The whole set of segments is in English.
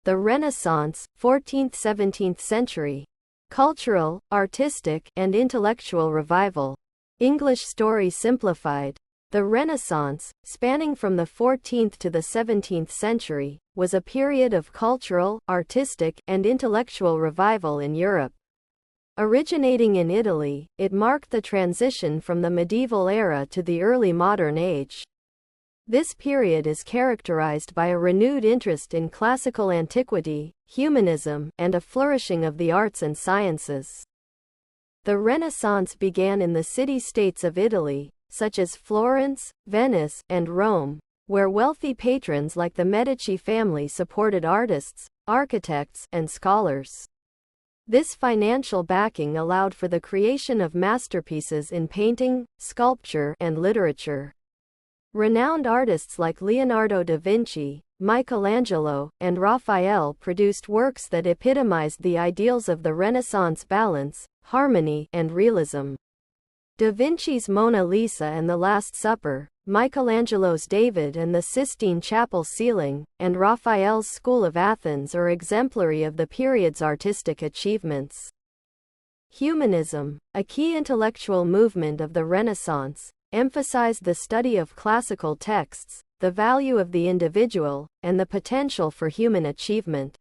The Renaissance, 14th-17th century. Cultural, artistic, and intellectual revival. English story simplified. The Renaissance, spanning from the 14th to the 17th century, was a period of cultural, artistic, and intellectual revival in Europe. Originating in Italy, it marked the transition from the medieval era to the early modern age. This period is characterized by a renewed interest in classical antiquity, humanism, and a flourishing of the arts and sciences. The Renaissance began in the city-states of Italy, such as Florence, Venice, and Rome, where wealthy patrons like the Medici family supported artists, architects, and scholars. This financial backing allowed for the creation of masterpieces in painting, sculpture, and literature. Renowned artists like Leonardo da Vinci, Michelangelo, and Raphael produced works that epitomized the ideals of the Renaissance: balance, harmony, and realism. Da Vinci's Mona Lisa and the Last Supper, Michelangelo's David and the Sistine Chapel ceiling, and Raphael's School of Athens are exemplary of the period's artistic achievements. Humanism, a key intellectual movement of the Renaissance, emphasized the study of classical texts, the value of the individual, and the potential for human achievement.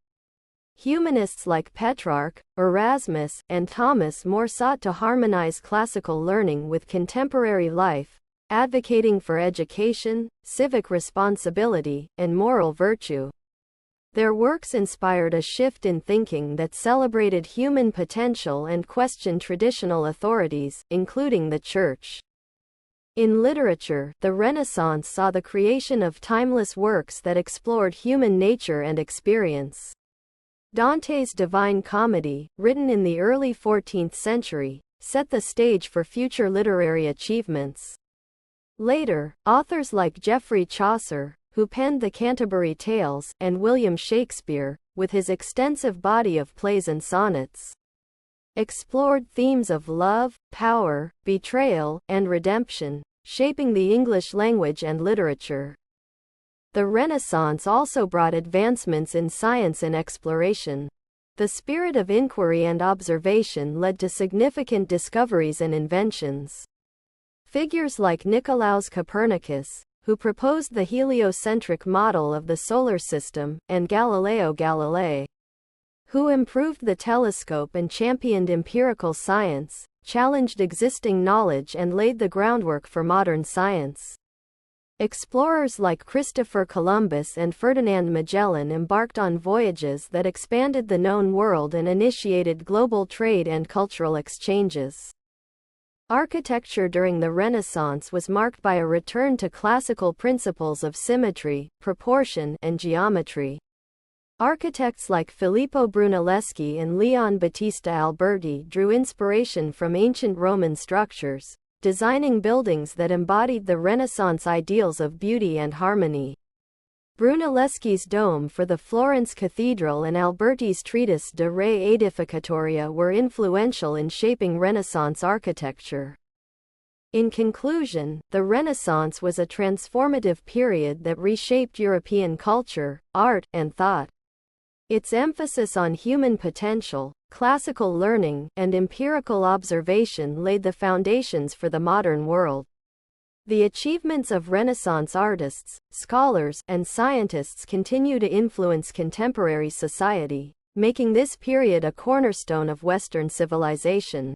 Humanists like Petrarch, Erasmus, and Thomas More sought to harmonize classical learning with contemporary life, advocating for education, civic responsibility, and moral virtue. Their works inspired a shift in thinking that celebrated human potential and questioned traditional authorities, including the Church. In literature, the Renaissance saw the creation of timeless works that explored human nature and experience. Dante's Divine Comedy, written in the early 14th century, set the stage for future literary achievements. Later, authors like Geoffrey Chaucer, who penned the Canterbury Tales, and William Shakespeare, with his extensive body of plays and sonnets, explored themes of love, power, betrayal, and redemption, shaping the English language and literature. The Renaissance also brought advancements in science and exploration. The spirit of inquiry and observation led to significant discoveries and inventions. Figures like Nicolaus Copernicus, who proposed the heliocentric model of the solar system, and Galileo Galilei, who improved the telescope and championed empirical science, challenged existing knowledge and laid the groundwork for modern science. Explorers like Christopher Columbus and Ferdinand Magellan embarked on voyages that expanded the known world and initiated global trade and cultural exchanges. Architecture during the Renaissance was marked by a return to classical principles of symmetry, proportion, and geometry. Architects like Filippo Brunelleschi and Leon Battista Alberti drew inspiration from ancient Roman structures, designing buildings that embodied the Renaissance ideals of beauty and harmony. Brunelleschi's dome for the Florence Cathedral and Alberti's treatise De Re Edificatoria were influential in shaping Renaissance architecture. In conclusion, the Renaissance was a transformative period that reshaped European culture, art, and thought. Its emphasis on human potential, classical learning, and empirical observation laid the foundations for the modern world. The achievements of Renaissance artists, scholars, and scientists continue to influence contemporary society, making this period a cornerstone of Western civilization.